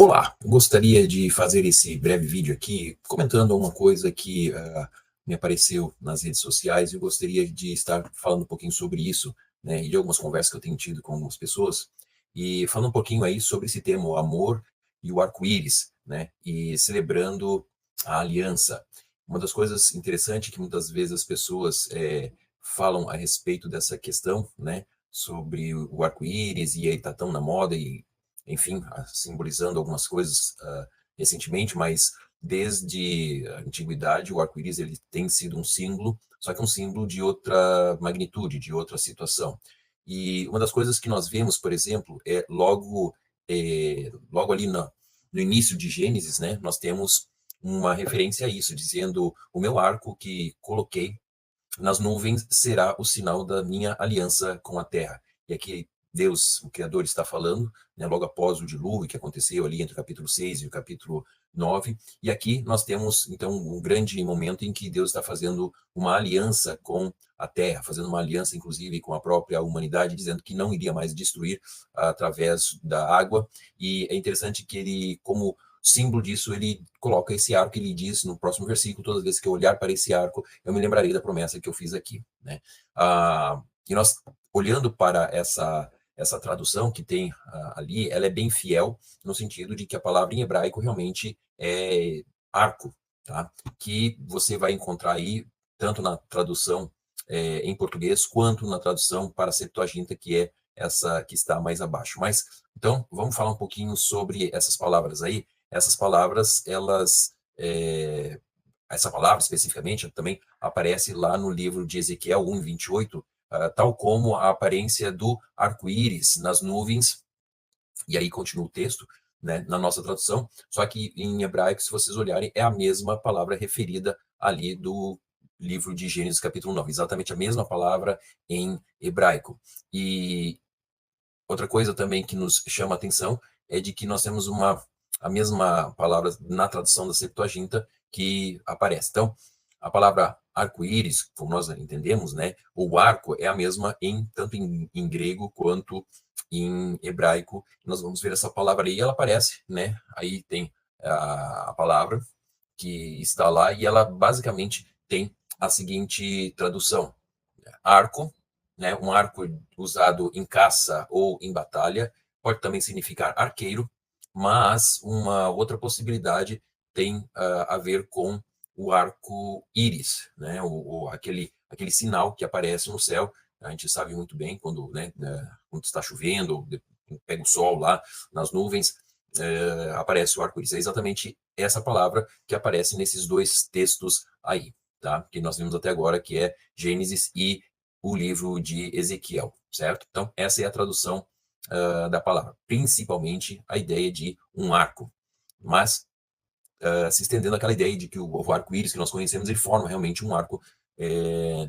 Olá, gostaria de fazer esse breve vídeo aqui comentando uma coisa que me apareceu nas redes sociais e eu gostaria de estar falando um pouquinho sobre isso, né, e de algumas conversas que eu tenho tido com algumas pessoas, e falando um pouquinho aí sobre esse tema, o amor e o arco-íris, né, e celebrando a aliança. Uma das coisas interessantes é que muitas vezes as pessoas falam a respeito dessa questão, né, sobre o arco-íris, e aí tá tão na moda, e enfim, simbolizando algumas coisas recentemente, mas desde a antiguidade o arco-íris ele tem sido um símbolo, só que um símbolo de outra magnitude, de outra situação. E uma das coisas que nós vemos, por exemplo, é logo ali no início de Gênesis, né, nós temos uma referência a isso, dizendo: o meu arco que coloquei nas nuvens será o sinal da minha aliança com a terra. E aqui Deus, o Criador, está falando, né, logo após o dilúvio que aconteceu ali entre o capítulo 6 e o capítulo 9. E aqui nós temos, então, um grande momento em que Deus está fazendo uma aliança com a terra, fazendo uma aliança, inclusive, com a própria humanidade, dizendo que não iria mais destruir através da água. E é interessante que ele, como símbolo disso, ele coloca esse arco, ele diz no próximo versículo: todas as vezes que eu olhar para esse arco, eu me lembrarei da promessa que eu fiz aqui, né? E nós, olhando para essa tradução que tem ali, ela é bem fiel, no sentido de que a palavra em hebraico realmente é arco, tá? Que você vai encontrar aí, tanto na tradução em português, quanto na tradução para a Septuaginta, que é essa que está mais abaixo. Mas, então, vamos falar um pouquinho sobre essas palavras aí. Essas palavras, essa palavra especificamente também aparece lá no livro de Ezequiel 1:28, tal como a aparência do arco-íris nas nuvens, e aí continua o texto, né, na nossa tradução, só que em hebraico, se vocês olharem, é a mesma palavra referida ali do livro de Gênesis capítulo 9, exatamente a mesma palavra em hebraico. E outra coisa também que nos chama a atenção é de que nós temos a mesma palavra na tradução da Septuaginta que aparece. Então, a palavra arco-íris, como nós entendemos, né, o arco é a mesma tanto em grego quanto em hebraico. Nós vamos ver essa palavra aí, ela aparece, né? Aí tem a palavra que está lá e ela basicamente tem a seguinte tradução: arco, né, um arco usado em caça ou em batalha, pode também significar arqueiro, mas uma outra possibilidade tem a ver com o arco-íris, né, aquele sinal que aparece no céu. A gente sabe muito bem quando, né, quando está chovendo, pega o sol lá nas nuvens, aparece o arco-íris. É exatamente essa palavra que aparece nesses dois textos aí, tá? Que nós vimos até agora, que é Gênesis e o livro de Ezequiel, certo? Então, essa é a tradução da palavra, principalmente a ideia de um arco, mas se estendendo aquela ideia de que o arco-íris que nós conhecemos, ele forma realmente um arco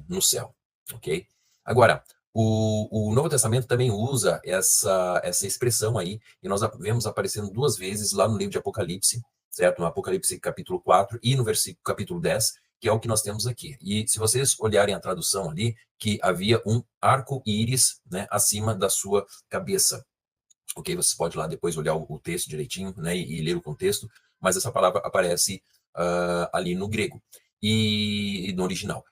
no céu, ok? Agora, o Novo Testamento também usa essa expressão aí, e nós vemos aparecendo duas vezes lá no livro de Apocalipse, certo? No Apocalipse capítulo 4 e no versículo capítulo 10, que é o que nós temos aqui. E se vocês olharem a tradução ali, que havia um arco-íris, né, acima da sua cabeça. Ok, você pode lá depois olhar o texto direitinho, né, e ler o contexto, mas essa palavra aparece ali no grego e no original.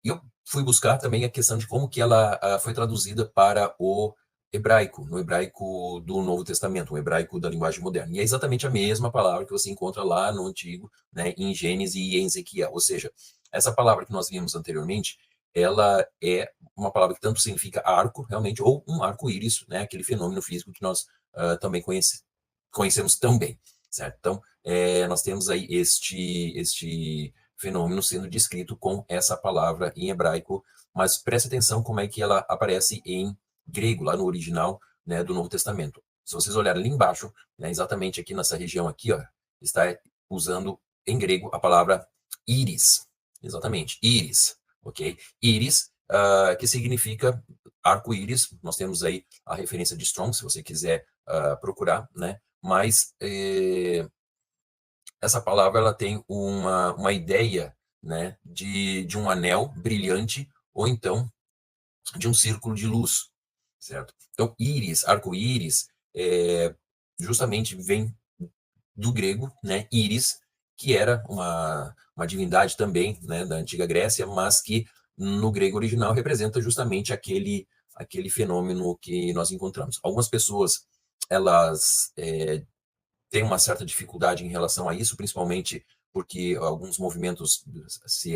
E eu fui buscar também a questão de como que ela foi traduzida para o hebraico, no hebraico do Novo Testamento, o hebraico da linguagem moderna. E é exatamente a mesma palavra que você encontra lá no Antigo, né, em Gênesis e em Ezequiel. Ou seja, essa palavra que nós vimos anteriormente, ela é uma palavra que tanto significa arco, realmente, ou um arco-íris, né, aquele fenômeno físico que nós também conhecemos tão bem, certo? Então, nós temos aí este fenômeno sendo descrito com essa palavra em hebraico, mas preste atenção como é que ela aparece em grego, lá no original, né, do Novo Testamento. Se vocês olharem ali embaixo, né, exatamente aqui nessa região aqui, ó, está usando em grego a palavra íris. Exatamente, íris, ok? Íris, que significa arco-íris. Nós temos aí a referência de Strong, se você quiser procurar, né? Mas essa palavra ela tem uma ideia, né, de um anel brilhante ou então de um círculo de luz, certo? Então, íris, arco-íris, justamente vem do grego, né, íris, que era uma divindade também, né, da antiga Grécia, mas que no grego original representa justamente aquele fenômeno que nós encontramos. Algumas pessoas, elas têm uma certa dificuldade em relação a isso, principalmente porque alguns movimentos se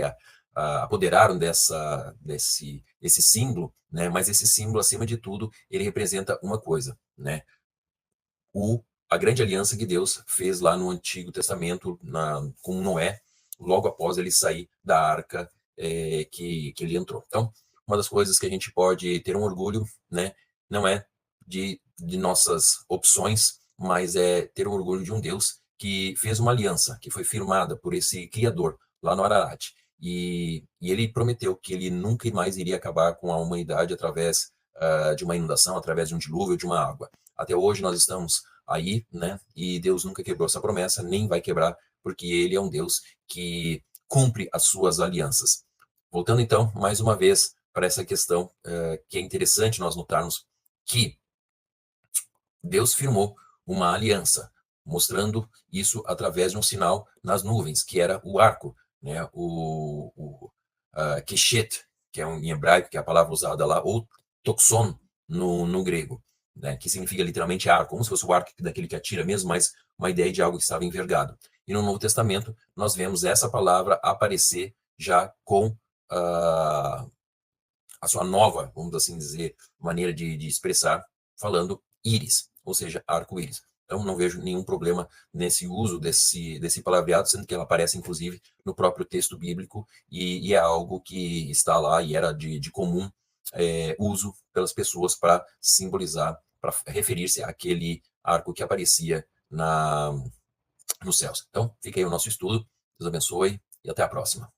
apoderaram desse símbolo, né? Mas esse símbolo, acima de tudo, ele representa uma coisa, né? A grande aliança que Deus fez lá no Antigo Testamento com Noé, logo após ele sair da arca que ele entrou. Então, uma das coisas que a gente pode ter um orgulho, né, não é de nossas opções, mas é ter um orgulho de um Deus que fez uma aliança, que foi firmada por esse Criador lá no Ararat. E ele prometeu que ele nunca mais iria acabar com a humanidade através de uma inundação, através de um dilúvio, de uma água. Até hoje nós estamos aí, né? E Deus nunca quebrou essa promessa, nem vai quebrar, porque ele é um Deus que cumpre as suas alianças. Voltando então, mais uma vez, para essa questão que é interessante nós notarmos que Deus firmou uma aliança, mostrando isso através de um sinal nas nuvens, que era o arco, né? O keshet, que é em hebraico, que é a palavra usada lá, ou toxon no grego, né? Que significa literalmente arco, como se fosse o arco daquele que atira mesmo, mas uma ideia de algo que estava envergado. E no Novo Testamento, nós vemos essa palavra aparecer já com a sua nova, vamos assim dizer, maneira de expressar, falando íris, ou seja, arco-íris. Então, não vejo nenhum problema nesse uso desse palavreado, sendo que ela aparece, inclusive, no próprio texto bíblico, e é algo que está lá e era de comum uso pelas pessoas para simbolizar, para referir-se àquele arco que aparecia nos céus. Então, fica aí o nosso estudo. Deus abençoe e até a próxima.